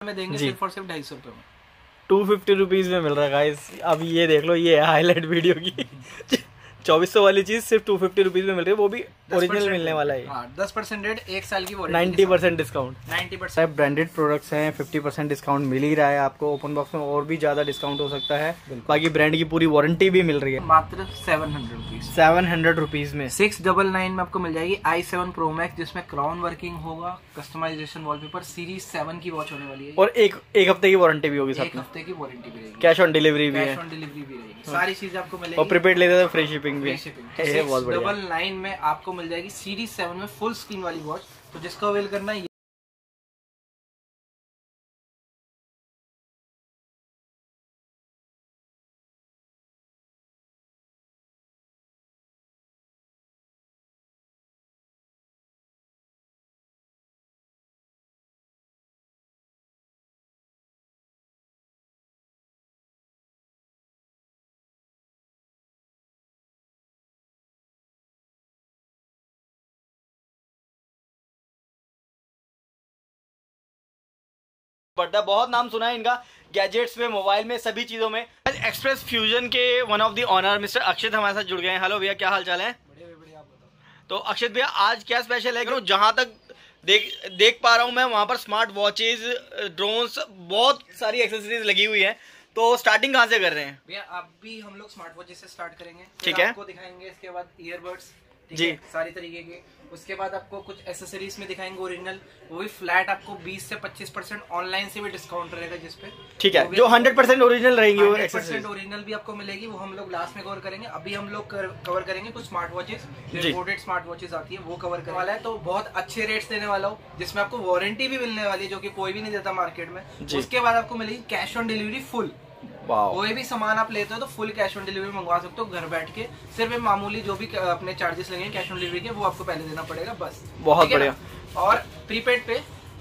में देंगे सिर्फ और सिर्फ 250 रुपये में। 250 रुपीज में मिल रहा है गाइस। अब ये देख लो, ये है हाईलाइट वीडियो की 2400 वाली चीज सिर्फ 250 रुपीज में मिल रही है, वो भी ओरिजिनल मिलने वाला है। 10% रेट, 1 साल की वारंटी, 90% डिस्काउंट। 90% ब्रांडेड प्रोडक्ट्स हैं, 50% डिस्काउंट मिल ही रहा है आपको। ओपन बॉक्स में और भी ज्यादा डिस्काउंट हो सकता है। बाकी ब्रांड की पूरी वारंटी भी मिल रही है मात्र 700 रुपीज। 700 रुपीज में 699 में आपको मिल जाएगी i7 Pro Max, जिसमें क्राउन वर्किंग होगा, कस्टमाइजेशन वॉलपेपर, सीरीज 7 की वॉच होने वाली है और एक हफ्ते की वारंटी भी होगी। 1 हफ्ते की वारंटी भी रहेगी, कैश ऑन डिलीवरी भी है, कैश ऑन डिलीवरी भी रहेगी, सारी चीजें आपको मिलेगी। और प्रीपेड लेते तो फ्री शिपिंग भी है। बहुत बढ़िया। 699 में आपको मिल जाएगी सीरीज 7 में फुल स्क्रीन वाली वॉच। तो जिसको अवेल करना है बड़ा बहुत नाम सुना है इनका, गैजेट्स में, मोबाइल में, सभी चीजों में। एक्सप्रेस फ्यूजन के one of the owner mister Akshit हमारे साथ जुड़ गए हैं। हेलो भैया, क्या हाल चाल है? बढ़िया, आप बताओ। तो अक्षित भैया, आज क्या स्पेशल है? जहां तक देख पा रहा हूं मैं, वहां पर स्मार्ट वॉचेज, ड्रोन्स, बहुत सारी एक्सेसरीज लगी हुई है। तो स्टार्टिंग कहाँ से कर रहे हैं भैया? अभी हम लोग स्मार्ट वॉचेस से स्टार्ट करेंगे, ठीक है, आपको दिखाएंगे। इसके बाद ईयरबड्स, जी, सारी तरीके के। उसके बाद आपको कुछ एसेसरीज में दिखाएंगे ओरिजिनल, वो भी फ्लैट आपको 20 से 25% ऑनलाइन से भी डिस्काउंट रहेगा जिसपे, ठीक है, जो 100% ओरिजिनल रहेंगी। 100% ओरिजिनल भी आपको मिलेगी, वो हम लोग लास्ट में कवर करेंगे। अभी हम लोग कवर करेंगे कुछ smart watches, imported smart watches आती है, वो कवर करने वाला है। तो बहुत अच्छे रेट्स देने वाला हूँ, जिसमें आपको वारंटी भी मिलने वाली है, जो कि कोई भी नहीं देता मार्केट में। उसके बाद आपको मिलेगी कैश ऑन डिलीवरी फुल। कोई भी सामान आप लेते हो तो फुल कैश ऑन डिलीवरी मंगवा सकते हो घर बैठ के। सिर्फ मामूली जो भी अपने चार्जेस लगेंगे कैश ऑन डिलीवरी के, वो आपको पहले देना पड़ेगा, बस। बहुत बढ़िया। और प्रीपेड पे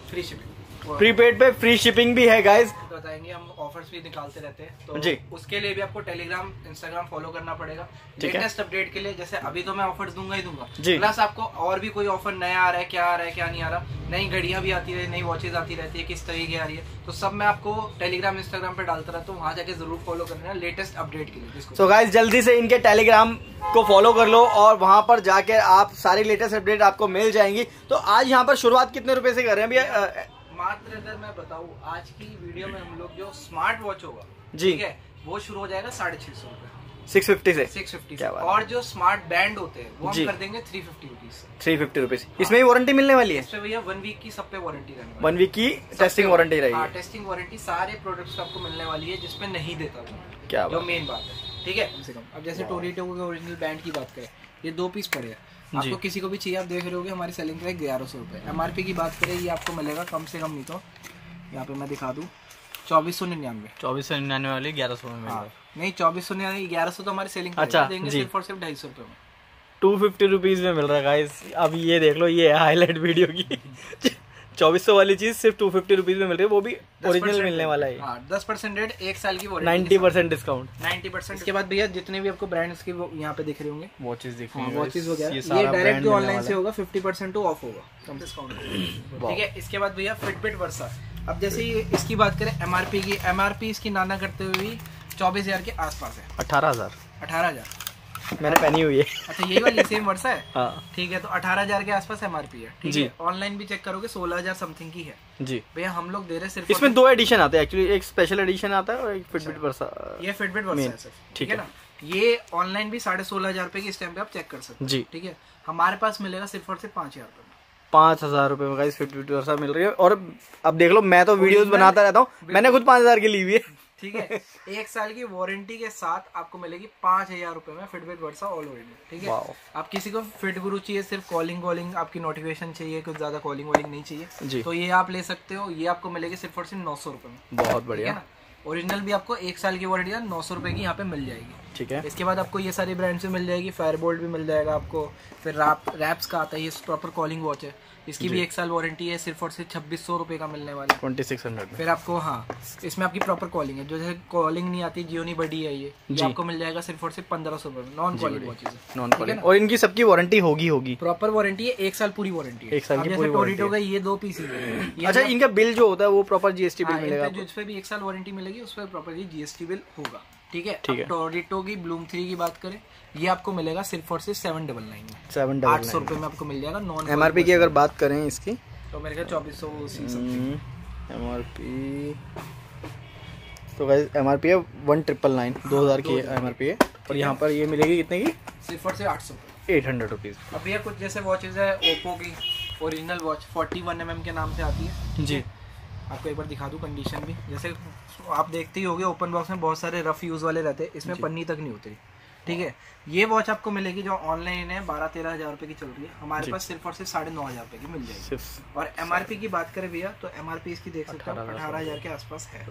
फ्री शिपिंग, प्रीपेड पे फ्री शिपिंग भी है गाइस। बताएंगे, हम ऑफर्स भी निकालते रहते हैं, तो जी, उसके लिए भी आपको टेलीग्राम, इंस्टाग्राम फॉलो करना पड़ेगा लेटेस्ट अपडेट के लिए। जैसे अभी तो मैं ऑफर्स दूंगा ही दूंगा, जी, प्लस आपको और भी कोई ऑफर नया आ रहा है, क्या आ रहा है क्या नहीं आ रहा, नई घड़ियां भी आती है, नई वॉचेज आती रहती है, किस तरीके आ रही है, तो सब मैं आपको टेलीग्राम, इंस्टाग्राम पे डालता रहता हूँ, वहां जाके जरूर फॉलो करना लेटेस्ट अपडेट के लिए। तो गाइस, जल्दी से इनके टेलीग्राम को फॉलो कर लो और वहां पर जाके आप सारी लेटेस्ट अपडेट आपको मिल जाएंगी। तो आज यहाँ पर शुरुआत कितने रुपए से कर रहे हैं भैया? मात्र अगर मैं बताऊँ, आज की वीडियो में हम लोग जो स्मार्ट वॉच होगा, जी, ठीक है, वो शुरू हो जाएगा 650 रुपए, 650 से 650 से। और जो स्मार्ट बैंड होते हैं वो हम कर देंगे 350 रुपीज। 350 रुपीज। इसमें भी वारंटी मिलने वाली है? इसमें भैया 1 वीक की सब पे वारंटी रहने वाली है। 1 वीक की टेस्टिंग वारंटी रहेगी। हाँ, टेस्टिंग वारंटी सारे प्रोडक्ट्स आपको मिलने वाली है, जिसपे नहीं देता क्या जो मेन बात है, ठीक है। अब जैसे टोरेटो के ओरिजिनल बैंड की बात करें, ये 2 पीस पड़े हैं, आपको किसी को भी चाहिए, आप देख रहे होगे हमारी सेलिंग प्राइस 1100 रुपए। MRP की बात करें, ये आपको मिलेगा कम से कम, नहीं तो यहाँ पे मैं दिखा दूँ, 2499। 2499 वाली 1100 में मिलेगा। नहीं, 2499, 1100 तो हमारी सेलिंग प्राइस है, देंगे सिर्फ और सिर्फ 250 रुपए में। 250 रुपीज में मिल रहा है गाइस। अब ये देख लो, ये है हाईलाइट वीडियो की 2400 वाली चीज सिर्फ 250 रुपीज में मिल रही है, वो भी ओरिजिनल मिलने वाला है। 10% रेट, 1 साल की वारंटी, 90% डिस्काउंट, 90%। इसके बाद भैया जितने भी आपको ब्रांड्स के यहाँ पे दिख रहे होंगे, वॉचेस दिख रही हैं, वॉचेस वगैरह, ये डायरेक्ट ऑनलाइन से होगा, 50% तो ऑफ होगा, कम डिस्काउंट, ठीक है। इसके बाद भैया फिटबिट वर्सा। अब जैसे इसकी बात करें MRP की, MRP इसकी नाना करते हुए 24,000 के आसपास है। 18,000 मैंने पहनी हुई है। अच्छा, यही वाली सेम वर्षा है, हाँ, ठीक है। तो 18,000 के आसपास MRP है, ठीक है। ऑनलाइन भी चेक करोगे 16,000 समथिंग की है जी। भैया हम लोग दे रहे सिर्फ, इसमें 2 एडिशन आते हैं एक्चुअली, एक स्पेशल एडिशन आता है और एक फिटबिट वर्सा। ये फिटबिट वर्सा है, ठीक है ना। ये ऑनलाइन भी 16,500 रुपए की इस टाइम पे आप चेक कर सकते हैं जी, ठीक है। हमारे पास मिलेगा सिर्फ और सिर्फ 5,000 रुपए में, 5,000 रुपए में गाइस फिटबिट वर्सा मिल रही है। और अब देख लो, मैं तो वीडियोस बनाता रहता हूँ, मैंने खुद 5,000 की ली हुई है, ठीक है। 1 साल की वारंटी के साथ आपको मिलेगी 5,000 रुपए में फिटबिट वर्सा ऑल ओरिजिनल, ठीक है। आप किसी को फिट गुरु चाहिए, सिर्फ कॉलिंग आपकी नोटिफिकेशन चाहिए, कुछ ज्यादा कॉलिंग नहीं चाहिए जी, तो ये आप ले सकते हो। ये आपको मिलेगी सिर्फ और सिर्फ 900 रुपए में। बहुत बढ़िया। ओरिजिनल भी आपको 1 साल की वारंटी 900 रुपए की यहाँ पे मिल जाएगी। ठीक है। इसके बाद आपको ये सारी ब्रांड्स भी मिल जाएगी, फायरबोल्ट भी मिल जाएगा आपको, फिर रैप्स का आता है, ये प्रॉपर कॉलिंग वॉच है, इसकी भी 1 साल वारंटी है, सिर्फ और सिर्फ 2600 रुपये का मिलने वाला है, 2600 में। फिर आपको हाँ इसमें आपकी प्रॉपर कॉलिंग है, जो जैसे कॉलिंग नहीं आती जियो नहीं बड़ी है, ये आपको मिल जाएगा सिर्फ और सिर्फ 1500 रुपये में। नॉन कॉलिंग वॉचेज है, नॉन कॉलिंग, और इनकी सबकी वारंटी होगी प्रॉपर वारंटी है, 1 साल पूरी वारंटी है, 1 साल की पूरी टोरिटो का ये 2 पीस है। अच्छा, इनका बिल जो होता है वो प्रॉपर जीएसटी बिल मिलेगा, जिस पे भी 1 साल वारंटी मिलेगी उस पर प्रॉपर जीएसटी बिल होगा, ठीक है। ठीक है। टोरिटो की ब्लूम 3 की बात करें, ये आपको मिलेगा सिर्फ और सिर्फ 799 में, 800 रुपये में आपको मिल जाएगा। नॉन एमआरपी की अगर बात करें इसकी तो मेरे ख्याल 2400 एमआरपी, तो गाइस एमआरपी है 1999, 2000 की एमआरपी है, और यहाँ पर ये मिलेगी कितने की? सिर्फ और सिर्फ 800, 800 रुपीज़। अब भैया कुछ जैसे वॉचेज है ओप्पो की ओरिजिनल वॉच 41mm के नाम से आती है जी, आपको एक बार दिखा दूं कंडीशन भी, जैसे आप देखते ही होंगे ओपन बॉक्स में बहुत सारे रफ यूज़ वाले रहते हैं, इसमें पन्नी तक नहीं उतरी, ठीक है। ये वॉच आपको मिलेगी जो ऑनलाइन है 12-13 हज़ार रुपये की चल रही है, हमारे पास सिर्फ और सिर्फ 9,500 रुपये की मिल जाएगी। और एमआरपी की बात करें भैया तो एमआरपी इसकी देख सकते हो 18,000 के आसपास है,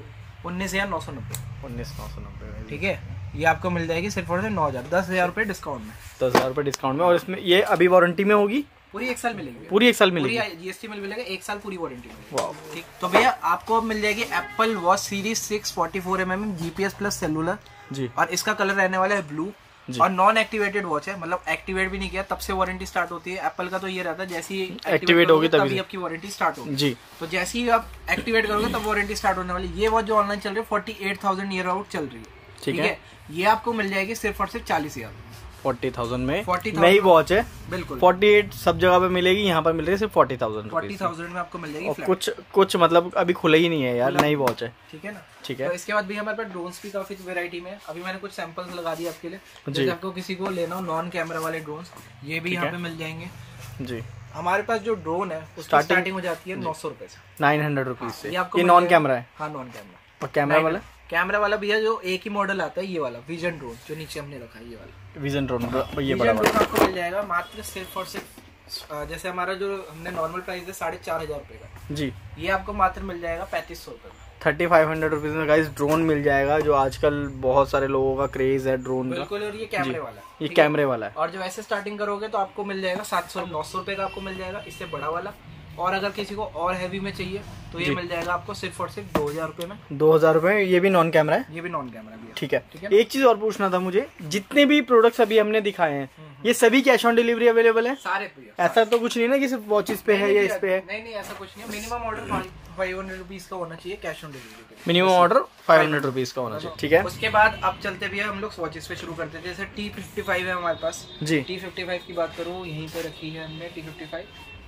19,990, ठीक है। ये आपको मिल जाएगी सिर्फ और सिर्फ 9,000, 10,000 रुपये डिस्काउंट में, 10,000 रुपये डिस्काउंट में, और इसमें ये अभी वारंटी में होगी, पूरी 1 साल मिलेगी, पूरी 1 साल मिलेगी, जीएसटी मिलेगा, 1 साल पूरी वारंटी मिलेगी, ठीक। तो भैया आपको मिल जाएगी Apple watch series 6 44mm GPS plus cellular ji, और इसका कलर रहने वाला है ब्लू, और नॉन एक्टिवेटेड वॉच है, मतलब एक्टिवेट भी नहीं किया तब से वारंटी स्टार्ट होती है। एप्पल का तो ये रहता है जैसे ही एक्टिवेट होगी तभी आपकी वारंटी स्टार्ट होगी जी, तो जैसे ही आप एक्टिवेट करोगे तब वारंटी स्टार्ट होने वाली। ये वॉच जो ऑनलाइन चल रही है 48,000 नियर आउट चल रही है, ठीक है। ये आपको मिल जाएगी सिर्फ और सिर्फ 40,000, 40,000 में नई वॉच है, बिल्कुल 48 सब जगह पे मिलेगी, यहाँ पर मिल रही है सिर्फ 40,000 में आपको मिल जाएगी। और कुछ मतलब अभी खुले ही नहीं है यार, नई वॉच है, ठीक है ना, ठीक है। तो इसके बाद भी हमारे पास ड्रोन्स भी काफी वैरायटी में है, अभी मैंने कुछ सैंपल्स लगा दिए आपके लिए, जैसे आपको किसी को लेना हो नॉन कैमरा वाले ड्रोन्स, ये भी यहाँ पे मिल जाएंगे जी। हमारे पास जो ड्रोन है उसकी स्टार्टिंग हो जाती है 900 रुपए से, 900 रुपीज से। ये नॉन कैमरा है? हाँ नॉन कैमरा। और कैमरा वाला भी है, जो एक ही मॉडल आता है, ये वाला विजन ड्रोन जो नीचे हमने रखा है, ये वाला विजन ड्रोन, ये बड़ा ड्रोन आपको मिल जाएगा मात्र सिर्फ और सिर्फ, जैसे हमारा जो हमने नॉर्मल प्राइस है 4,500 रुपए का जी, ये आपको मात्र मिल जाएगा 3,500 रुपए में, 3,500 रुपीज में गाइस ड्रोन मिल जाएगा, जो आजकल बहुत सारे लोगों का क्रेज है ड्रोन का, बिल्कुल। और ये कैमरे वाला है, ये कैमरे वाला है, और जो ऐसे स्टार्टिंग करोगे तो आपको मिल जाएगा 700-900 रुपए का आपको मिल जाएगा, इससे बड़ा वाला। और अगर किसी को और हैवी में चाहिए तो ये मिल जाएगा आपको सिर्फ और सिर्फ 2,000 रुपए में, 2,000 रुपए में। ये भी नॉन कैमरा है? ये भी नॉन कैमरा भी है, ठीक है। एक चीज और पूछना था मुझे, जितने भी प्रोडक्ट्स अभी हमने दिखाए हैं ये सभी कैश ऑन डिलीवरी अवेलेबल है? सारे ऐसा तो कुछ नहीं ना कि सिर्फ वॉचेस पे है या इस पे है? नहीं, ऐसा कुछ नहीं है। मिनिमम ऑर्डर 500 रुपीज का होना चाहिए cash on delivery, minimum order 500 rupees का होना चाहिए, ठीक है। उसके बाद अब चलते भी हम लोग वॉचेस पे शुरू करते हैं, जैसे T55 है हमारे पास जी। T55 की बात करूँ, यहीं पे रखी है हमने T55,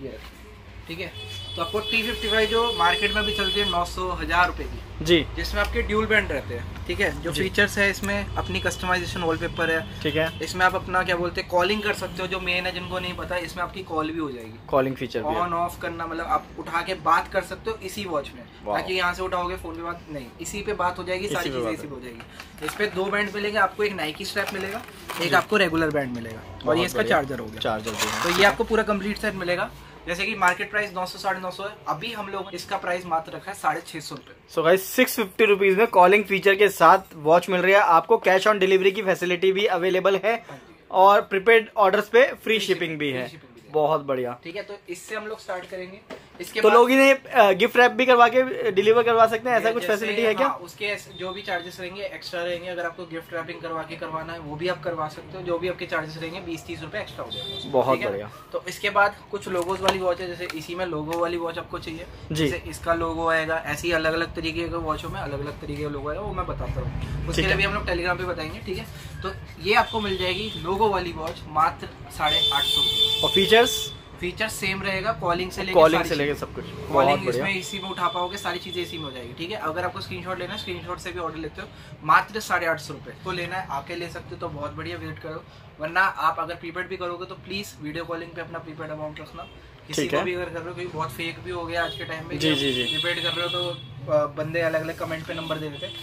ये रखी, ठीक है। तो आपको T55 जो मार्केट में भी चलती है 900-1,000 रुपए की जी, जिसमें आपके ड्यूल बैंड रहते हैं, ठीक है। जो फीचर्स है इसमें अपनी कस्टमाइजेशन वॉलपेपर है, ठीक है। इसमें आप अपना क्या बोलते हैं कॉलिंग कर सकते हो, जो मेन है जिनको नहीं पता, इसमें आपकी कॉल भी हो जाएगी, कॉलिंग फीचर ऑन ऑफ करना, मतलब आप उठा के बात कर सकते हो इसी वॉच में, ताकि यहाँ से उठाओगे फोन पे बात नहीं, इसी पे बात हो जाएगी, सारी चीजें इसी पे हो जाएगी। इस पे 2 बैंड मिलेंगे आपको, एक नाइकी स्ट्रैप मिलेगा, एक आपको रेगुलर बैंड मिलेगा, और ये इसका चार्जर हो गया, चार्जर। तो ये आपको पूरा कंप्लीट सेट मिलेगा। जैसे कि मार्केट प्राइस 900-950 है, अभी हम लोग इसका प्राइस मात्र रखा है 650 रुपए। सो गाइस 650 रुपीज में कॉलिंग फीचर के साथ वॉच मिल रही है आपको, कैश ऑन डिलीवरी की फैसिलिटी भी अवेलेबल है, और प्रीपेड ऑर्डर्स पे फ्री शिपिंग भी है, बहुत बढ़िया, ठीक है। तो इससे हम लोग स्टार्ट करेंगे। इसके तो लोग इन्हें गिफ्ट रैप भी करवा के डिलीवर करवा सकते हैं, ऐसा कुछ फैसिलिटी है क्या? उसके जो भी चार्जेस रहेंगे एक्स्ट्रा रहेंगे, अगर आपको गिफ्ट रैपिंग करवा के करवाना है वो भी आप करवा सकते हो, जो भी आपके चार्जेस रहेंगे 20-30 रुपए एक्स्ट्रा हो जाएगा, बहुत बढ़िया। तो इसके बाद कुछ लोगोज वाली वॉच है, जैसे इसी में लोगो वाली वॉच आपको चाहिए, जैसे इसका लोगो आएगा, ऐसे ही अलग अलग तरीके के वॉचों में अलग अलग तरीके का लोगो आएगा, वो मैं बताता हूँ, उसके लिए भी हम लोग टेलीग्राम पे बताएंगे, ठीक है। तो ये आपको मिल जाएगी लोगो वाली वॉच मात्र 850 रुपए, और फीचर सेम रहेगा, कॉलिंग से लेके सब कुछ, कॉलिंग इसमें इसी में उठा पाओगे, सारी चीजें इसी में हो जाएगी, ठीक है। अगर आपको स्क्रीनशॉट लेना है, स्क्रीनशॉट से भी ऑर्डर लेते हो, मात्र 850 रुपए को लेना है, आके ले सकते हो तो बहुत बढ़िया, विजिट करो। वरना आप अगर प्रीपेड भी करोगे तो प्लीज वीडियो कॉलिंग पे अपना प्रीपेड अमाउंट रखना, किसी को भी अगर कर रहे हो, क्योंकि बहुत फेक भी हो गया आज के टाइम में, प्रीपेड कर रहे हो तो बंदे अलग अलग कमेंट पे नंबर दे देते हैं,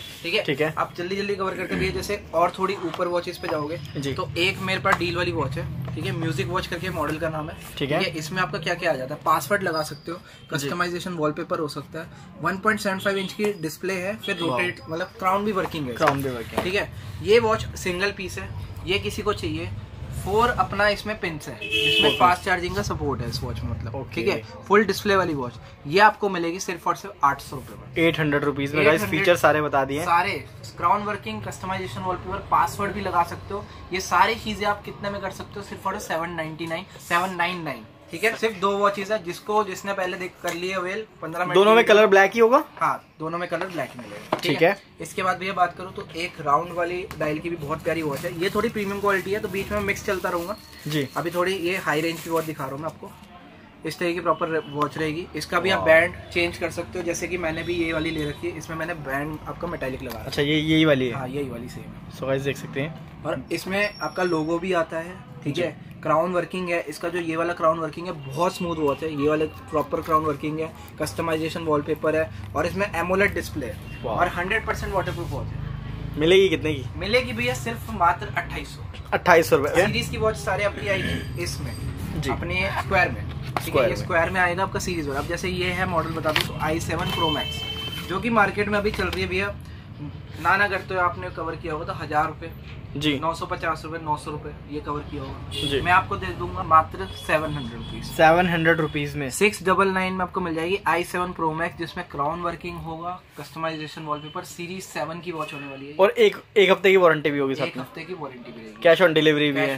ठीक है। आप जल्दी कवर करके भी, जैसे और थोड़ी ऊपर वॉचेस पे जाओगे तो एक मेरे पास डील वाली वॉच है, ठीक है, म्यूजिक वॉच करके मॉडल का नाम है। ठीक है, इसमें आपका क्या क्या आ जाता है, पासवर्ड लगा सकते हो, कस्टमाइजेशन वॉलपेपर हो सकता है, 1.75 इंच की डिस्प्ले है, फिर रोटेट मतलब क्राउन भी वर्किंग है, क्राउन भी वर्किंग। ठीक है, ये वॉच सिंगल पीस है, ये किसी को चाहिए 4 अपना इसमें पिंस है जिसमें फास्ट चार्जिंग का सपोर्ट है इस वॉच में, मतलब ठीक है, फुल डिस्प्ले वाली वॉच। ये आपको मिलेगी सिर्फ और सिर्फ 800 रुपए में, 800 रुपीज में। गाइस फीचर सारे बता दिए, सारे crown working, customisation wallpaper, password भी लगा सकते हो, ये सारी चीजें आप कितने में कर सकते हो, सिर्फ और 799, ठीक है। सिर्फ 2 वॉचेस है, जिसने पहले कर लिए अवेल 15 मिनट। दोनों में कलर ब्लैक ही होगा? हाँ, दोनों में कलर ब्लैक मिलेगा, ठीक है। इसके बाद भैया बात करूँ तो एक राउंड वाली डायल की भी बहुत प्यारी वॉच है, ये थोड़ी प्रीमियम क्वालिटी है तो बीच में मिक्स चलता रहूंगा जी। अभी थोड़ी ये हाई रेंज की वॉच दिखा रहा हूँ मैं आपको, इस तरह की प्रॉपर वॉच रहेगी। इसका भी आप बैंड चेंज कर सकते हो, जैसे कि मैंने भी ये वाली ले रखी है, इसमें मैंने बैंड आपका मेटालिक लगा। अच्छा, ये यही वाली है? हाँ, यही वाली सेम है। सो गाइस देख सकते हैं, और इसमें आपका लोगो भी आता है, ठीक है, क्राउन वर्किंग है। इसका जो ये वाला क्राउन वर्किंग है बहुत स्मूथ वॉच है, ये वाले प्रॉपर क्राउन वर्किंग है, कस्टमाइजेशन वॉलपेपर है, और इसमें एमोलेड डिस्प्ले है, और 100% वाटरप्रूफ वॉच है। मिलेगी कितने की? मिलेगी भैया सिर्फ मात्र 2800 रुपए। सीरीज की वॉच सारे आपकी आएगी इसमें अपने स्क्वायर में, ठीक है, ये स्क्वायर में आएगा आपका सीरीज। और अब जैसे ये है मॉडल बता दूं तो i7 Pro Max, जो कि मार्केट में अभी चल रही है भैया, ना करते हो आपने कवर किया होगा तो 1000 रुपए जी, 950 रुपए, 900 रुपए ये कवर किया होगा, मैं आपको दे दूंगा मात्र 700 रुपीज। 700 रुपीज में 699 में आपको मिल जाएगी i7 Pro Max, जिसमें क्राउन वर्किंग होगा, कस्टमाइजेशन वॉलपेपर, सीरीज 7 की वॉच होने वाली है, और एक हफ्ते की वारंटी भी होगी, 1 हफ्ते की वारंटी भी रहेगी, कैश ऑन डिलीवरी भी है,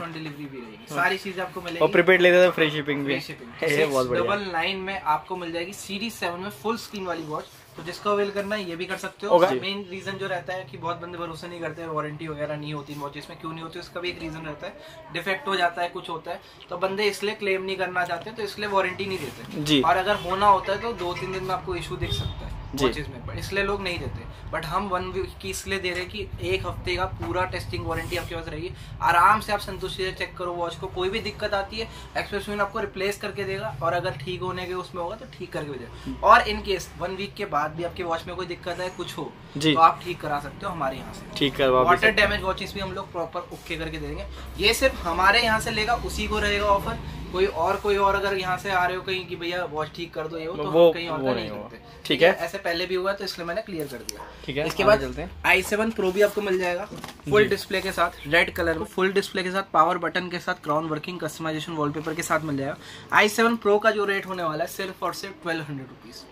सारी चीज आपको मिलेगी, और प्रीपेड लेते तो फ्री शिपिंग भी। 699 में आपको मिल जाएगी सीरीज 7 में फुल स्क्रीन वाली वॉच। तो जिसको अवेल करना है ये भी कर सकते हो। मेन रीजन जो रहता है कि बहुत बंदे भरोसा नहीं करते, वारंटी वगैरह नहीं होती वॉचेस में, क्यों नहीं होती उसका भी एक रीजन रहता है, डिफेक्ट हो जाता है, कुछ होता है, तो बंदे इसलिए क्लेम नहीं करना चाहते, तो इसलिए वारंटी नहीं देते जी। और अगर होना होता है तो 2-3 दिन में आपको इशू दिख सकता है वॉचेस में, इसलिए लोग नहीं देते। बट हम 1 वीक की इसलिए दे रहे कि 1 हफ्ते का पूरा टेस्टिंग वारंटी आपके पास रहेगी, आराम से आप संतुष्टि से चेक करो वॉच को, कोई भी दिक्कत आती है एक्सप्रेस में आपको रिप्लेस करके देगा, और अगर ठीक होने के उसमें होगा तो ठीक करके भी देगा। और इन केस 1 वीक के बाद भी आपकी वॉच में कोई दिक्कत है, कुछ हो तो आप ठीक करा सकते हो हमारे यहाँ से, ठीक करवा। वाटर डैमेज वॉचेस भी हम लोग प्रॉपर ओके करके देंगे। ये सिर्फ हमारे यहाँ से लेगा उसी को रहेगा ऑफर, कोई और अगर यहाँ से आ रहे हो कहीं कि भैया वॉच ठीक कर दो ये तो वो कहीं और का नहीं करते, ठीक है। ऐसे पहले भी हुआ तो इसलिए मैंने क्लियर कर दिया, ठीक है। इसके बाद i7 Pro भी आपको मिल जाएगा फुल डिस्प्ले के साथ, रेड कलर में फुल डिस्प्ले के साथ, पावर बटन के साथ, क्राउन वर्किंग, कस्टमाइजेशन वॉलपेपर के साथ मिल जाएगा। i7 Pro का जो रेट होने वाला है सिर्फ और सिर्फ 1200 रुपीज।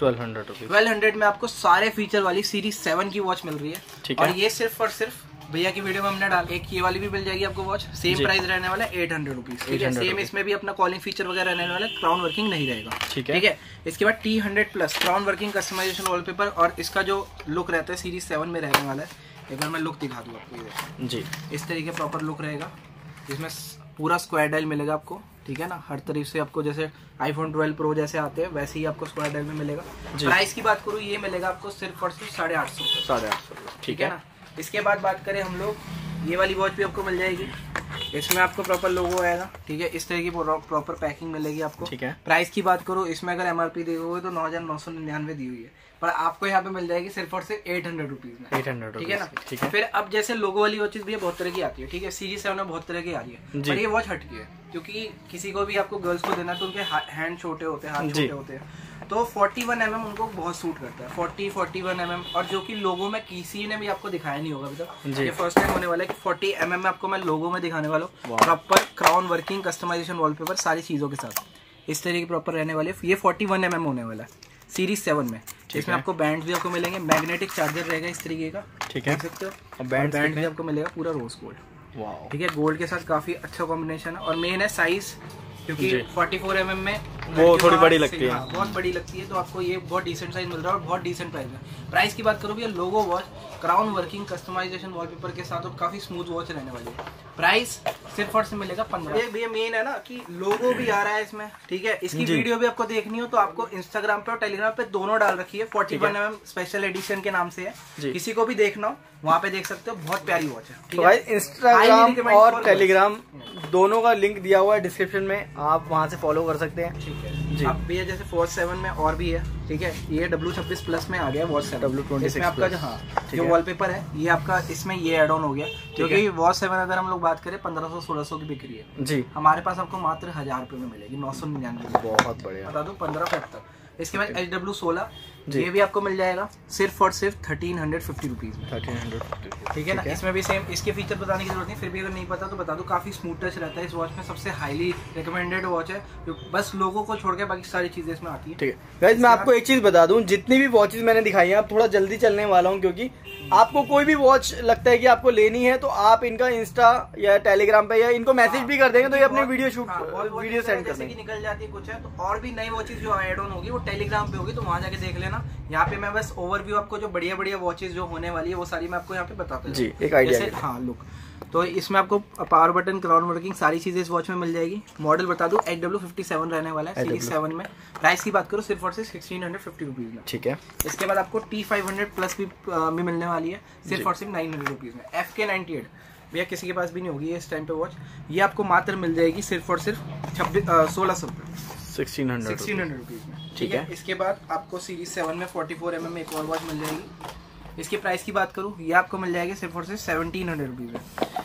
1200 में आपको सारे फीचर वाली सीरीज 7 की वॉच मिल रही है, और ये सिर्फ और सिर्फ भैया की वीडियो में हमने डाल, एक ये वाली भी मिल जाएगी आपको वॉच, सेम प्राइस रहने वाला है 800 रुपीज, ठीक है। सेम इसमें भी अपना कॉलिंग फीचर वगैरह रहने वाला है, क्राउन वर्किंग नहीं रहेगा, ठीक है। इसके बाद T100+ crown working, customisation wallpaper, और इसका जो लुक रहता है सीरीज 7 में रहने वाला है। एक बार मैं लुक दिखा दूँ आपको, ये जी, इस तरीके प्रॉपर लुक रहेगा, जिसमें पूरा स्क्वायर डायल मिलेगा आपको, ठीक है ना, हर तरफ से आपको जैसे iPhone 12 Pro जैसे आते हैं वैसे ही आपको स्क्वायर डायल में मिलेगा। प्राइस की बात करूँ ये मिलेगा आपको सिर्फ और सिर्फ 850, ठीक है ना। इसके बाद बात करें हम लोग, ये वाली वॉच भी आपको मिल जाएगी, इसमें आपको प्रॉपर लोगो आएगा, ठीक है, इस तरह की प्रॉपर पैकिंग मिलेगी आपको, ठीक है। प्राइस की बात करूँ इसमें अगर MRP देखोगे तो 9999 दी हुई है, पर आपको यहाँ पे मिल जाएगी सिर्फ और सिर्फ 800 रुपीज में, 800, ठीक है ना, ठीक है। फिर अब जैसे लोगो वाली वॉचेस भी बहुत तरह की आती है, ठीक है, सीरीज 7 में बहुत तरह की आ रही है, पर ये वॉच हटकी है, क्योंकि किसी को भी आपको गर्ल्स को देना तो उनके हैंड छोटे होते हैं, हाथ छोटे होते हैं, तो 41 mm उनको बहुत सूट करता है, 41 mm, और जो कि लोगो में किसी ने भी आपको दिखाया नहीं होगा अभी तक, ये फर्स्ट टाइम होने वाला है कि 40 mm में आपको मैं लोगो में दिखाने वाला हूँ, proper crown working, customisation wallpaper सारी चीजों के साथ, इस तरह की प्रॉपर रहने वाली है। ये 41 mm होने वाला है सीरीज 7 में, इसमें आपको बैंड भी आपको मिलेंगे, मैग्नेटिक चार्जर रहेगा इस तरीके का, ठीक है, देख सकते हो, बैंड भी आपको मिलेगा पूरा रोज गोल्ड, ठीक है, गोल्ड के साथ काफी अच्छा कॉम्बिनेशन है। और मेन है साइज, क्योंकि 44 mm में वो थोड़ी बड़ी लगती है, बहुत बड़ी लगती है, तो आपको ये बहुत डिसेंट साइज मिल रहा है और बहुत डिसेंट प्राइस में। प्राइस की बात करूँ भैया, logo watch, crown working, customisation wallpaper के साथ, और काफी स्मूथ वॉच रहने वाली है। प्राइस सिर्फ और सिर्फ मिलेगा 15। भैया मेन है ना कि लोगो भी आ रहा है इसमें, ठीक है, इसकी वीडियो भी आपको देखनी हो तो आपको इंस्टाग्राम पे और टेलीग्राम पे दोनों डाल रखी है, 41 mm स्पेशल एडिशन के नाम से है, किसी को भी देखना हो वहाँ पे देख सकते हो, बहुत प्यारी वॉच है। तो भाई इंस्टाग्राम और टेलीग्राम दोनों का लिंक दिया हुआ है डिस्क्रिप्शन में, आप वहाँ से फॉलो कर सकते हैं। ठीक है। अब भैया जैसे वॉच 7 में और भी है, ठीक है, ये W26 प्लस में आ गया वॉच 7 W26। इसमें आपका जो वॉलपेपर है ये आपका इसमें ये एड ऑन हो गया, क्योंकि वॉच 7 अगर हम लोग बात करें 1500-1600 की बिक्री है जी, हमारे पास आपको मात्र 1000 रुपये में मिलेगी, 999। बहुत बढ़िया, बता दूं 1575। इसके बाद HW16 ये भी आपको मिल जाएगा सिर्फ और सिर्फ 1350 रुपीज में, 1350, ठीक है ना। इसमें भी सेम, इसके फीचर बताने की जरूरत नहीं, फिर भी अगर नहीं पता तो बता दो, काफी स्मूथ टच रहता है इस वॉच में, सबसे हाईली रिकमेंडेड वॉच है, बस लोगों को छोड़ के बाकी सारी चीजें इसमें आती है, ठीक है। गाइस मैं आपको एक चीज बता दूं, जितनी भी वॉचेस मैंने दिखाई है, आप थोड़ा जल्दी चलने वाला हूँ, क्योंकि आपको कोई भी वॉच लगता है कि आपको लेनी है तो आप इनका इंस्टा या टेलीग्राम पे या इनको मैसेज भी कर देंगे तो ये अपने वीडियो सेंड कर देंगे, निकल जाती है कुछ है तो। और भी नई वॉचेस जो ऐड ऑन होगी वो टेलीग्राम पे होगी, तो वहां जाके देख लेना। यहाँ पे मैं बस ओवरव्यू आपको जो बढ़िया बढ़िया वॉचेस जो होने वाली है वो सारी मैं आपको यहाँ पे बताता हूँ जी, एक आइडिया। हाँ लुक, तो इसमें आपको पावर बटन, क्राउन वर्किंग, सारी चीजें इस वॉच में मिल जाएगी। मॉडल बता दूं HW57 रहने वाला है, सीरीज 7 में। प्राइस की बात करो सिर्फ और सिर्फ 1650 रुपीज में, ठीक है। इसके बाद आपको T500 प्लस भी मिलने वाली है सिर्फ और सिर्फ 900 रुपीज में। FK98 भैया किसी के पास भी नहीं होगी इस टाइम पे वॉच, ये आपको मात्र मिल जाएगी सिर्फ और सिर्फ 1600 रुपये, 1600 रुपीज में, ठीक है। इसके बाद आपको सीरीज 7 में 44mm में एक और वॉच मिल जाएगी। इसकी प्राइस की बात करूँ, ये आपको मिल जाएगी सिर्फ और सिर्फ 1700 रुपीज में।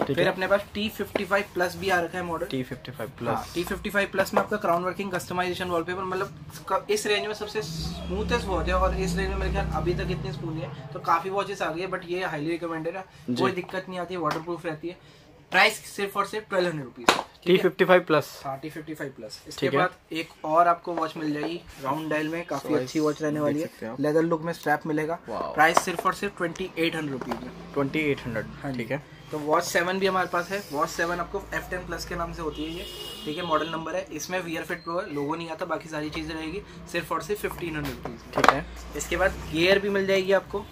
फिर अपने पास T55 प्लस भी आ रखा है model, T55 plus. T55 plus में आपका क्राउन वर्किंग, कस्टमाइजेशन, वॉलपेपर, मतलब इस रेंज में सबसे स्मूथेस्ट वॉच है, और इस रेंज में मेरे ख्याल अभी तक इतनी स्मूथ है, तो काफी वॉचेस आ गई है, बट ये हाईली रिकमेंडेड है, कोई दिक्कत नहीं आती है, वाटरप्रूफ रहती है। प्राइस सिर्फ और सिर्फ 1200 रुपीज, T55 प्लस। हाँ T55 प्लस। इसके बाद एक और आपको वॉच मिल जाएगी राउंड डायल में, काफी अच्छी वॉच रहने वाली है, लेदर लुक में स्ट्रैप मिलेगा। प्राइस सिर्फ और सिर्फ 2800 रुपीज में, 2800, ठीक है। तो वॉच 7 भी हमारे पास है। वॉच 7 आपको F10 प्लस के नाम से होती है ये, ठीक है, मॉडल नंबर है। इसमें वियर फिट प्रो है, लोगो नहीं आता, बाकी सारी चीजें रहेगी सिर्फ और सिर्फ 1500 रुपीज, ठीक है। इसके बाद गियर भी मिल जाएगी आपको।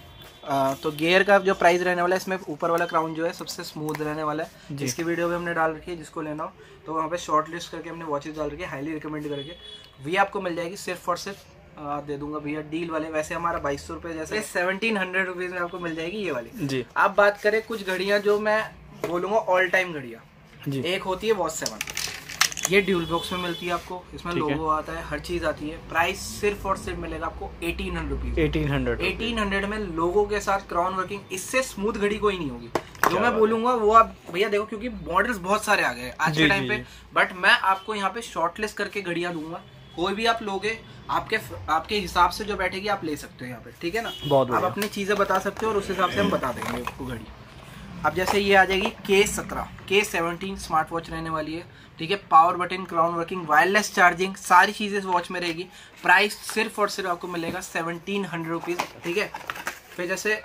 तो गियर का जो प्राइस रहने वाला है, इसमें ऊपर वाला क्राउन जो है सबसे स्मूथ रहने वाला है, जिसकी वीडियो भी हमने डाल रखी है, जिसको लेना हो तो वहाँ पे शॉर्ट लिस्ट करके हमने वॉचेस डाल रखी है, हाईली रिकमेंड करके। वी आपको मिल जाएगी सिर्फ और सिर्फ दे दूंगा भैया डील वाले, वैसे हमारा 2200 रुपये, जैसे 1700 रुपीज में आपको मिल जाएगी ये वाली जी। आप बात करें कुछ घड़ियाँ जो मैं बोलूँगा ऑल टाइम घड़ियाँ, एक होती है वॉच 7, ये ड्यूल बॉक्स में मिलती है आपको, इसमें लोगो आता है, हर चीज आती है। प्राइस सिर्फ और सिर्फ मिलेगा आपको 1800 रुपीज, 1800 में लोगो के साथ क्राउन वर्किंग। इससे स्मूथ घड़ी कोई नहीं होगी जो मैं बोलूंगा वो आप भैया देखो, क्योंकि मॉडल्स बहुत सारे आ गए आज के टाइम पे, बट मैं आपको यहाँ पे शॉर्टलिस्ट करके घड़ियां दूंगा, कोई भी आप लोगे आपके हिसाब से जो बैठेगी आप ले सकते हो यहाँ पे, ठीक है ना। आप अपनी चीजें बता सकते हो और उस हिसाब से हम बता देंगे आपको घड़ी। अब जैसे ये आ जाएगी K17, K17 स्मार्ट वॉच रहने वाली है, ठीक है। Power button, crown working, wireless charging, सारी चीजें इस वॉच में रहेगी। प्राइस सिर्फ और सिर्फ आपको मिलेगा 1700 रुपीज, ठीक है। फिर जैसे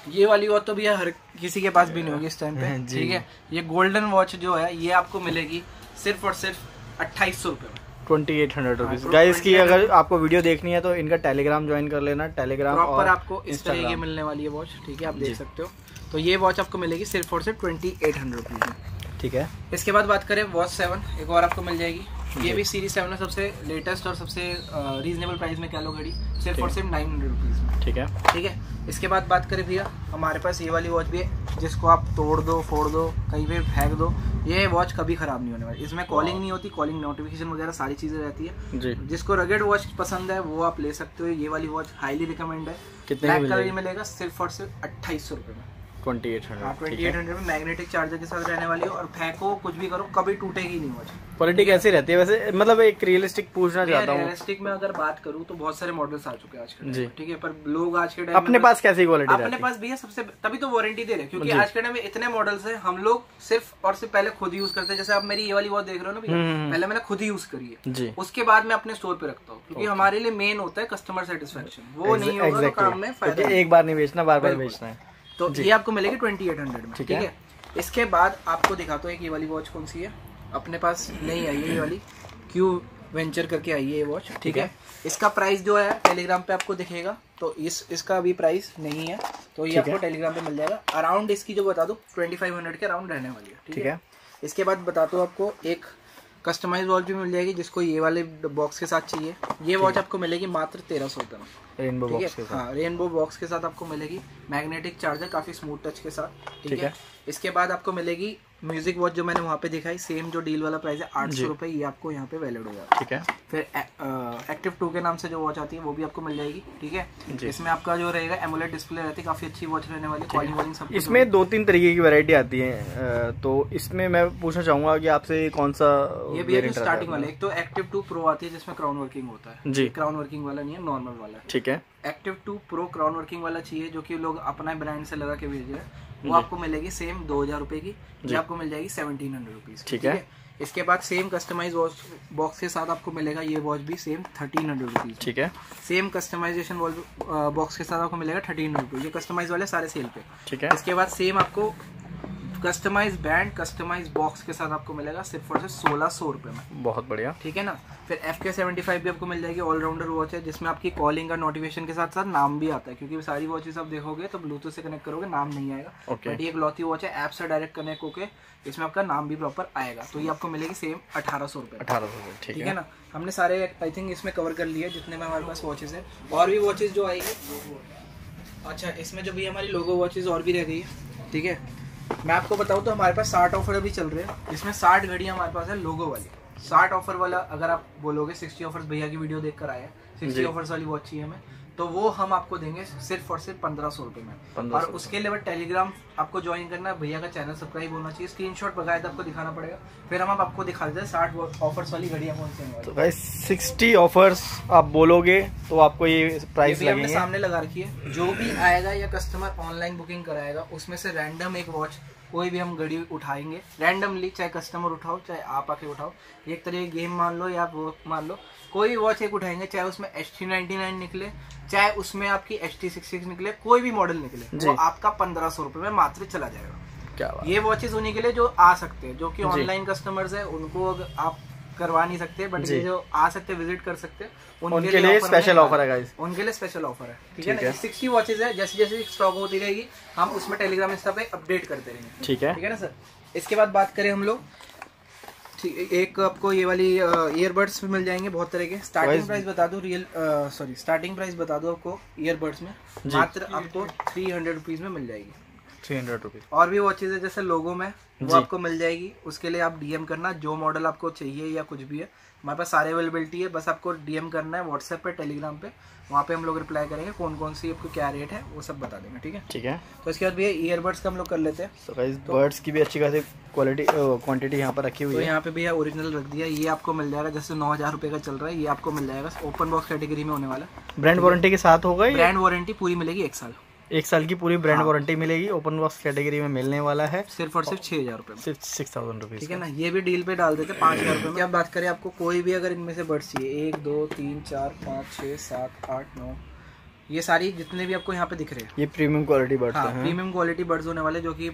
ये वाली वॉच तो भैया हर किसी के पास भी नहीं होगी इस टाइम पे, ठीक है। ये गोल्डन वॉच जो है ये आपको मिलेगी सिर्फ और सिर्फ 2800 रुपये में, 2800 रुपीज। गाइस की अगर आपको वीडियो देखनी है तो इनका टेलीग्राम ज्वाइन कर लेना, टेलीग्राम प्रॉपर आपको इस तरह की मिलने वाली है वॉच, ठीक है, आप देख सकते हो। तो ये वॉच आपको मिलेगी सिर्फ और सिर्फ 2800 रुपीज में, ठीक है। इसके बाद बात करें वॉच 7, एक और आपको मिल जाएगी, ये भी सीरीज 7 में सबसे लेटेस्ट और सबसे रीजनेबल प्राइस में क्या लो घड़ी, सिर्फ और सिर्फ 900 रुपीज में, ठीक है, ठीक है। इसके बाद बात करें भैया, हमारे पास ये वाली वॉच भी है, जिसको आप तोड़ दो, फोड़ दो, कहीं पे फेंक दो, ये वॉच कभी खराब नहीं होने वाली। इसमें कॉलिंग नहीं होती, कॉलिंग नोटिफिकेशन वगैरह सारी चीजें रहती है जी। जिसको रगेड वॉच पसंद है वो आप ले सकते हो, ये वाली वॉच हाईली रिकमेंड है। ब्लैक कलर मिलेगा सिर्फ और सिर्फ 2800 रुपये में, 2800 में मैग्नेटिक चार्जर के साथ रहने वाली है, और फेंको कुछ भी करो कभी टूटेगी नहीं वॉच। क्वालिटी कैसी रहती है वैसे, मतलब एक रियलिस्टिक पूछना चाहता हूँ। रियलिस्टिक में अगर बात करूँ तो बहुत सारे मॉडल्स आ चुके हैं आज के टाइम, ठीक है, पर लोग आज के टाइम अपने पास कैसी क्वालिटी अपने पास भी है सबसे, तभी तो वारंटी दे रहे हैं, क्योंकि आज के टाइम में इतने मॉडल्स हैं, हम लोग सिर्फ और सिर्फ पहले खुद यूज करते हैं। जैसे आप मेरी ये वाली वॉच देख रहे हो ना भैया, पहले मैंने खुद ही यूज करी है, उसके बाद मैं अपने स्टोर पे रखता हूँ, क्योंकि हमारे लिए मेन होता है कस्टमर सेटिस्फेक्शन, वो नहीं होगा तो काम में फायदा, एक बार नहीं बेचना, बार बार बेचना है। तो ये आपको मिलेगी 2800 में, ठीक है। इसके बाद आपको दिखाता हूँ एक ये वाली वॉच कौन सी है, अपने पास नहीं आई है, ये वाली क्यू वेंचर करके आई है ये वॉच, ठीक है। इसका प्राइस जो है टेलीग्राम पे आपको दिखेगा, तो इसका अभी प्राइस नहीं है, तो ये आपको टेलीग्राम पे मिल जाएगा। अराउंड इसकी जो बता दो 2500 के अराउंड रहने वाली है, ठीक है। इसके बाद बताता हूँ आपको एक कस्टमाइज वॉच भी मिल जाएगी, जिसको ये वाले बॉक्स के साथ चाहिए। ये वॉच आपको मिलेगी मात्र 1300 रुपये में, रेनबो बॉक्स के साथ। हाँ, रेनबो बॉक्स के साथ आपको मिलेगी, मैग्नेटिक चार्जर, काफी स्मूथ टच के साथ, ठीक है। इसके बाद आपको मिलेगी म्यूजिक वॉच जो मैंने वहाँ पे दिखाई, सेम जो डील वाला प्राइस है 800 रुपये, ये आपको यहाँ पे वैलिड हो जाएगा। ठीक है। फिर एक्टिव 2 के नाम से जो वॉच आती है वो भी आपको मिल जाएगी। ठीक है, इसमें आपका जो रहेगा एमोलेड डिस्प्ले रहती है, काफी अच्छी वॉच रहने वाली, कॉलिंग वॉलिंग सब। इसमें 2-3 तरीके की वैरायटी आती है, तो इसमें मैं पूछना चाहूंगा कि आपसे कौन सा ये भी है स्टार्टिंग वाला। एक तो एक्टिव 2 प्रो आती है जिसमें क्राउन वर्किंग होता है जी, क्राउन वर्किंग वाला नहीं है, नॉर्मल वाला है। ठीक है। एक्टिव 2 प्रो क्राउन वर्किंग वाला चाहिए जो कि लोग अपना ब्रांड से लगा के भेज रहे हैं, वो आपको मिलेगी सेम 2000 रुपए की, ये आपको मिल जाएगी 1700 रुपीज। ठीक है। इसके बाद सेम कस्टमाइज वॉच बॉक्स के साथ आपको मिलेगा ये वॉच भी सेम 1300 रुपीज। ठीक है। सेम कस्टमाइजेशन बॉक्स के साथ आपको मिलेगा 1300 रुपीज, ये कस्टमाइज वाले सारे सेल पे। ठीक है। इसके बाद सेम आपको कस्टमाइज बैंड कस्टमाइज बॉक्स के साथ आपको मिलेगा सिर्फ और सिर्फ 1600 रुपए में। बहुत बढ़िया। ठीक है ना। फिर FK75 भी आपको मिल जाएगी, ऑलराउंडर वॉच है जिसमें आपकी कॉलिंग का नोटिफिकेशन के साथ साथ नाम भी आता है, क्योंकि सारी वॉचेस आप देखोगे तो ब्लूटूथ से कनेक्ट करोगे नाम नहीं आएगा। बट ये एक लॉती वॉच है, ऐप से डायरेक्ट कनेक्ट होके इसमें आपका नाम भी प्रॉपर आएगा। तो ये आपको मिलेगी सेम 1800 रुपए। 1800 रुपए। ठीक है ना। हमने सारे आई थिंक इसमें कवर कर लिए जितने में हमारे पास वॉचेस है। और भी वॉचेस जो आएगी, अच्छा इसमें जो भी हमारी लोगो वॉचेस और भी रह गई है। ठीक है, मैं आपको बताऊं तो हमारे पास 60 ऑफर अभी चल रहे हैं। इसमें 60 घड़ियां हमारे पास है लोगो वाली। 60 ऑफर वाला अगर आप बोलोगे 60 ऑफर्स भैया की वीडियो देख कर आए हैं, 60 ऑफर्स वाली वॉच चाहिए हमें, तो वो हम आपको देंगे सिर्फ और सिर्फ 1500 रुपए में। और उसके लिए टेलीग्राम आपको ज्वाइन करना है, भैया का चैनल सब्सक्राइब होना चाहिए, स्क्रीनशॉट बकायदा आपको दिखाना पड़ेगा, फिर हम आपको दिखा देते हैं 60 ऑफर्स वाली घड़ियां कौन सी हैं। तो भाई 60 ऑफर्स आप बोलोगे तो आपको ये प्राइस लगेंगे। हमने सामने लगा रखी है, जो भी आएगा या कस्टमर ऑनलाइन बुकिंग कराएगा उसमें से रैंडम एक वॉच कोई भी हम घड़ी उठाएंगे रैंडमली, चाहे कस्टमर उठाओ चाहे आप आके उठाओ, एक तरह की गेम मान लो या वो मान लो, कोई भी वॉच एक उठाएंगे, चाहे उसमें HT99 निकले चाहे उसमें आपकी HT66 निकले, कोई भी मॉडल निकले, वो आपका 1500 रुपए में मात्र चला जाएगा। क्या बात। ये वॉचेस उन्हीं के लिए जो आ सकते हैं, जो कि ऑनलाइन कस्टमर्स है, उनको आप करवा नहीं सकते, बट ये जो आ सकते विजिट कर सकते हैं उनके लिए स्पेशल ऑफर है गाइस, उनके लिए स्पेशल ऑफर है। ठीक है ना। 60 वॉचेस है, जैसे जैसे स्टॉक होती रहेगी हम उसमें टेलीग्राम इंस्टा पे अपडेट करते रहेंगे। ठीक है। ठीक है ना सर। इसके बाद बात करें हम लोग, ठीक, एक आपको ये वाली ईयरबड्स भी मिल जाएंगे बहुत तरह के। स्टार्टिंग प्राइस बता दो स्टार्टिंग प्राइस बता दो आपको ईयरबड्स में मात्र आपको 300 रुपीज में मिल जाएगी। 300 रुपीज। और भी वॉचेज है जैसे लोगो में, वो आपको मिल जाएगी। उसके लिए आप DM करना, जो मॉडल आपको चाहिए या कुछ भी है, हमारे पास सारे अवेलेबिलिटी है, बस आपको DM करना है व्हाट्सएप पे, टेलीग्राम पे, वहाँ पे हम लोग रिप्लाई करेंगे कौन कौन सी आपको क्या रेट है वो सब बता देंगे। ठीक है। ठीक है। तो इसके बाद भैया ईयरबड्स का हम लोग कर लेते हैं। तो गाइस बर्ड्स की भी अच्छी खासी क्वांटिटी यहाँ पर रखी हुई है। तो यहाँ पे भैया ओरिजिनल रख दिया, ये आपको मिल जाएगा जैसे 9000 रुपए का चल रहा है, ये आपको मिल जाएगा ओपन बॉक्स कैटेगरी में होने वाला। ब्रांड वारंटी के साथ होगा, ब्रांड वारंटी पूरी मिलेगी 1 साल। 1 साल की पूरी ब्रांड वारंटी मिलेगी, ओपन बॉक्स कैटेगरी में मिलने वाला है सिर्फ और सिर्फ 6000 रुपए में, सिर्फ 6000 रुपीज। ठीक है ना। ये भी डील पे डाल देते 5000 रुपए में। क्या बात करें, आपको कोई भी अगर इनमें से बर्ड्स चाहिए, 1 2 3 4 5 6 7 8 9, ये सारी जितने भी आपको यहाँ पे दिख रहे हैं ये प्रीमियम क्वालिटी बर्ड्स हैं। प्रीमियम क्वालिटी बर्ड्स होने वाले, जो कि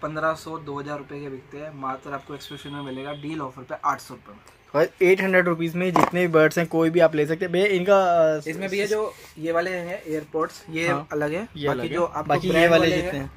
1500-2000 रुपए के बिकते हैं, मात्र आपको एक्सक्लूसिव में मिलेगा डील ऑफर पे 800 रुपए में। 800 रुपीज में जितने भी बर्ड्स हैं कोई भी आप ले सकते हैं भैया। इनका इसमें भी ये जो ये वाले हैं एयरपोर्ट्स, ये अलग है, ये बाकी जो आपको बाकी ये वाले जितने हैं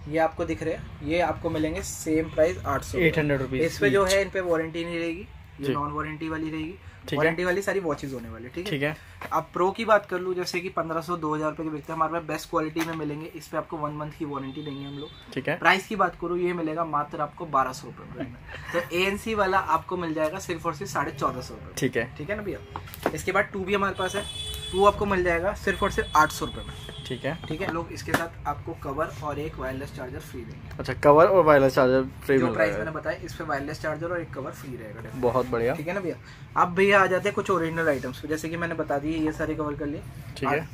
ये आपको दिख रहे हैं, ये आपको मिलेंगे सेम प्राइस 800 रुपीज। इस पे जो है इन पे वारंटी नहीं रहेगी, ये नॉन वारंटी वाली रहेगी, वारंटी वाली सारी वॉचेज होने वाली। ठीक है। अब प्रो की बात कर लूँ, जैसे कि 1500-2000 रुपए के बिकते हैं, हमारे पास बेस्ट क्वालिटी में मिलेंगे, इस पे आपको 1 मंथ की वारंटी देंगे हम लोग। ठीक है। प्राइस की बात करूँ, ये मिलेगा मात्र आपको 1200 रुपए में। तो ANC वाला आपको मिल जाएगा सिर्फ और सिर्फ 1450 रुपए। ठीक है। ठीक है ना भैया। इसके बाद 2 भी हमारे पास है, 2 आपको मिल जाएगा सिर्फ और सिर्फ 800 रुपए में। ठीक है। ठीक है। लोग इसके साथ आपको कवर और एक वायरलेस चार्जर फ्री देंगे। अच्छा, कवर और वायरलेस चार्जर फ्री मिल रहा है। प्राइस मैंने बताया, इस पे वायरलेस चार्जर और एक कवर फ्री रहेगा। बहुत बढ़िया। ठीक है ना भैया। अब भैया आ जाते हैं कुछ ओरिजिनल आइटम्स, जैसे कि मैंने बता दी ये सारे कवर कर लिए। ठीक है।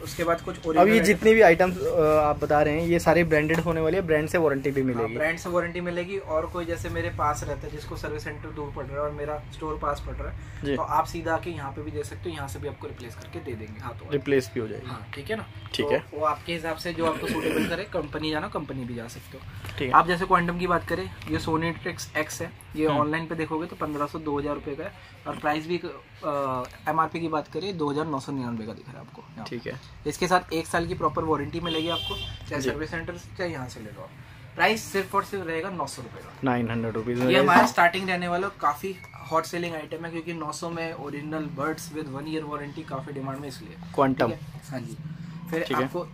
उसके बाद कुछ अब ये जितने भी आइटम्स आप बता रहे हैं ये सारे ब्रांडेड होने वाले हैं, ब्रांड से वारंटी भी मिलेगी। ब्रांड से वारंटी मिलेगी। और कोई जैसे मेरे पास रहता है जिसको सर्विस सेंटर दूर पड़ रहा है और मेरा स्टोर पास पड़ रहा है, तो आप सीधा आके यहाँ पे भी दे सकते हो, यहाँ से भी आपको रिप्लेस करके दे देंगे हाथों। रिप्लेस भी हो जाएगी। हाँ, ठीक है ना। ठीक है। वो आपके हिसाब से जो आपको सूटेबल करे, कंपनी जाना कंपनी भी जा सकते हो। ठीक है। आप जैसे क्वांटम की बात करें, ये सोनी X है, ये ऑनलाइन पे देखोगे तो 1500-2000 रुपए का है, और प्राइस भी MRP की बात करें 2999 का दिख रहा है आपको। ठीक है। इसके साथ 1 साल की प्रॉपर वारंटी मिलेगी आपको, चाहे सर्विस सेंटर चाहे यहाँ से ले लो आप। प्राइस सिर्फ और सिर्फ रहेगा 900 रुपए का, 900 रुपीज। ये हमारा स्टार्टिंग रहने वाला, काफी हॉट सेलिंग आइटम है, क्योंकि 900 में original birds with 1 year warranty काफी डिमांड में, इसलिए क्वांटम। हाँ जी। फिर आपको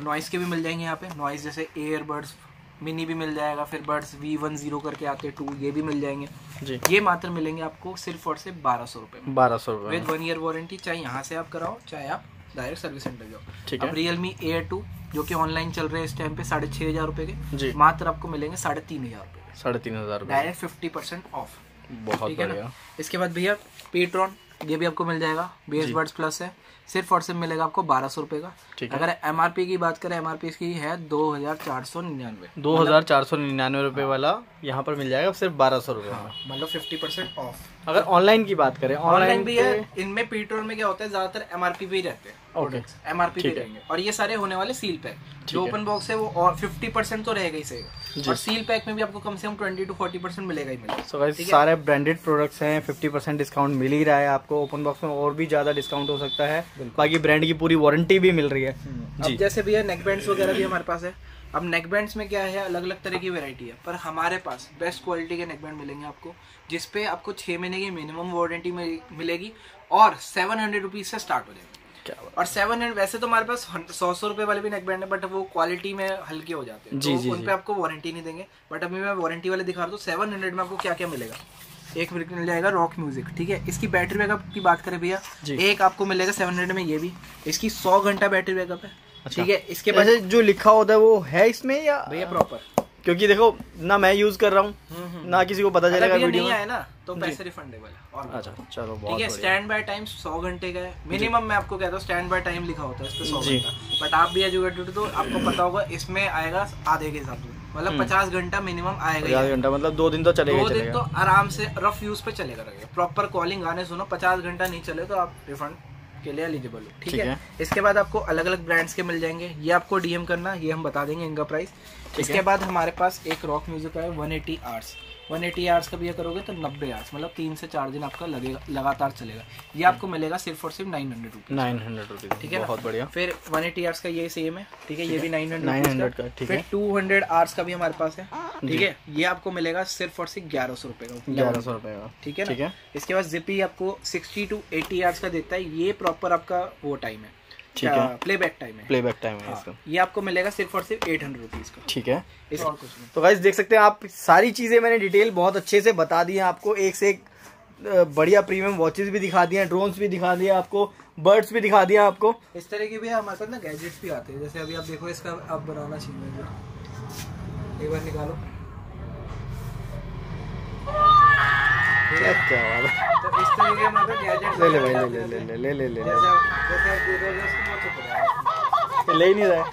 नॉइस के भी मिल जाएंगे यहाँ पे, नॉइस जैसे एयरबड्स मिनी भी मिल जाएगा, फिर बड्स V10 करके आते हैं 2, ये भी मिल जाएंगे जी। ये मात्र मिलेंगे आपको सिर्फ और सिर्फ 1200 रुपये में, 1200 रुपये विद 1 ईयर वारंटी। चाहे यहाँ से आप कराओ, चाहे आप डायरेक्ट सर्विस सेंटर जाओ। ठीक अब है। Realme Air 2 जो कि ऑनलाइन चल रहे हैं इस टाइम पे 6500 रुपये के, जी। मात्र आपको मिलेंगे 3500 रुपये, 3500 रुपये, डायरेक्ट 50% ऑफ। बहुत ठीक है बढ़िया। ना। इसके बाद भैया Ptron, ये भी आपको मिल जाएगा, बेस बड्स प्लस है, सिर्फ और सिर्फ मिलेगा आपको 1200 रुपये का। ठीक है। अगर MRP की बात करें, MRP इसकी है 2499, 2499 रुपये वाला यहाँ पर मिल जाएगा सिर्फ 1200 रुपये में। मतलब 50% ऑफ। अगर ऑनलाइन की बात करें, ऑनलाइन भी है, इनमें Ptron में क्या होता है, ज्यादातर MRP पे ही रहते हैं, ओके, MRP पे रहेंगे। और ये सारे होने वाले सील पैक, जो ओपन बॉक्स है वो और 50% तो रहेगा ही सही, और सील पैक में भी आपको कम से कम 20 to 40% मिलेगा ही मिलेगा। सो गाइस सारे ब्रांडेड प्रोडक्ट्स हैं, 50% डिस्काउंट मिल ही रहा है आपको। ओपन बॉक्स में और भी ज्यादा डिस्काउंट हो सकता है, बाकी ब्रांड की पूरी वारंटी भी मिल रही है अब जैसे भैया नेक बैंड्स वगैरह भी हमारे पास है। अब नेक बैंड्स में क्या है, अलग अलग तरह की वैरायटी है, पर हमारे पास बेस्ट क्वालिटी के नेक बैंड मिलेंगे आपको, जिसपे आपको 6 महीने की मिनिमम वारंटी मिलेगी और 700 रुपीज से स्टार्ट हो जाएगी। और 700, वैसे तो हमारे पास 100 रुपए वाले भी नेक बैंड है, बट वो क्वालिटी में हल्के हो जाते हैं, तो उन पे आपको वारंटी नहीं देंगे। बट अभी मैं वारंटी वाले दिखा रहा हूँ। 700 में आपको क्या क्या मिलेगा, एक मिल जाएगा रॉक म्यूजिक, ठीक है। इसकी बैटरी बैकअप की बात करें भैया, एक आपको मिलेगा 700 में, ये भी इसकी 100 घंटा बैटरी बैकअप है, ठीक है। इसके बाद जो लिखा होता है वो है इसमें या भैया प्रॉपर, क्योंकि देखो ना मैं यूज कर रहा हूँ ना किसी को पता चलेगा वीडियो नहीं आया ना, तो पैसे रिफंडेबल है। और अच्छा चलो बहुत ठीक है। स्टैंड बाय टाइम 100 घंटे का है मिनिमम, मैं आपको कहता हूँ स्टैंड बाय टाइम लिखा होता है इस पे 100 घंटा, बट आप भी एजुकेटेड तो आपको पता होगा इसमें आएगा आधे के हिसाब से, मतलब 50 घंटा मिनिमम आएगा। 50 घंटा मतलब 2 दिन तो चलेगा, 2 दिन तो आराम से रफ यूज पे चलेगा रहेगा। प्रॉपर कॉलिंग गाने सुनो, 50 घंटा नहीं चले तो आप रिफंड के लिए एलिजिबल हो, ठीक है। इसके बाद आपको अलग अलग ब्रांड्स के मिल जाएंगे, ये आपको डीएम करना, ये हम बता देंगे इनका प्राइस। इसके बाद हमारे पास एक रॉक म्यूजिक है 180 आवर्स, 180 आवर्स का भी करोगे तो 90 आवर्स, मतलब 3 से 4 दिन आपका लगेगा, लगातार चलेगा। ये आपको मिलेगा सिर्फ और सिर्फ 900 रुपीज, 900 रुपीज, ठीक है, बहुत बढ़िया। फिर 180 आवर्स का ये सेम है, ठीक है, ये भी 900 का, ठीक है। 200 आवर्स का भी हमारे पास है, ठीक है, ये आपको मिलेगा सिर्फ और सिर्फ 1100 रुपए का, 1100 रुपए का, ठीक है ना। इसके बाद जिपी आपको 60 to 80 आवर्स का देता है, ये प्रॉपर आपका वो टाइम है, ठीक है, प्लेबैक टाइम है, प्लेबैक टाइम है इसका। ये आपको मिलेगा सिर्फ और सिर्फ 800 रुपीज का, ठीक है। और कुछ नहीं। तो गाइस देख सकते हैं आप, सारी चीजें मैंने डिटेल बहुत अच्छे से बता दी है आपको, एक से एक बढ़िया प्रीमियम वॉचेस भी दिखा दिए, ड्रोन्स भी दिखा दिया आपको, बर्ड्स भी दिखा दिया आपको। इस तरह के भी हमारे पास ना गैजेट्स भी आते हैं, जैसे अभी आप देखो इसका आप बनाना चाहिए, एक बार निकालो, क्या बात है। तो इस तरह के मतलब गैजेट्स ले ले भाई, ले ले ले ले ले ले, जैसे आप दे दोगे उसको बहुत चुप हो जाएगा, ले ही नहीं रहा है,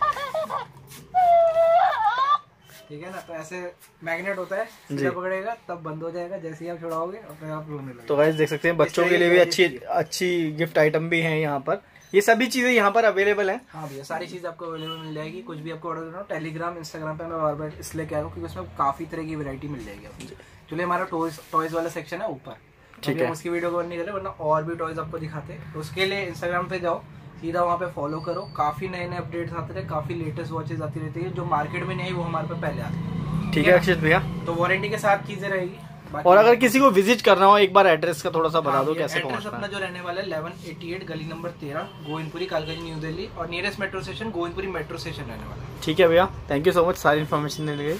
ठीक है ना। तो ऐसे मैग्नेट होता है, सीधा पकड़ेगा तब बंद हो जाएगा, जैसे ही आप छुड़ाओगे अपने आप रोने लगेगा। तो गाइस देख सकते हैं बच्चों के लिए भी अच्छी गिफ्ट आइटम भी हैं यहाँ पर, ये सभी चीजें यहाँ पर अवेलेबल हैं। हाँ भैया, सारी चीज आपको अवेलेबल मिल जाएगी। कुछ भी आपको ऑर्डर करना हो टेलीग्राम, इंस्टाग्राम पे मैं बार बार इसलिए कह रहा हूँ क्योंकि उसमें काफी तरह की वैरायटी मिल जाएगी आपको। चलिए, हमारा टॉयज वाला सेक्शन है ऊपर, ठीक है, उसकी वीडियो कवर नहीं कर रहे, वरना और भी टॉयज आपको दिखाते हैं। तो उसके लिए इंस्टाग्राम पे जाओ, सीधा वहाँ पे फॉलो करो, काफी नए नए अपडेट्स आते रहे, काफी लेटेस्ट वॉचेस आती रहती है, जो मार्केट में नहीं वो हमारे पे पहले आती है, ठीक है अक्षित भैया। तो वारंटी के साथ चीजें रहेगी। और अगर किसी को विजिट करना हो, एक बार एड्रेस का थोड़ा सा बता दो कैसे पहुंचना है। अपना जो रहने वाला है 1188 गली नंबर 13, गोविंदपुरी, कालगंज, न्यू दिल्ली, और nearest metro station Govindpuri metro station रहने वाला है। ठीक है भैया, थैंक यू सो मच सारी इन्फॉर्मेशन देने के लिए।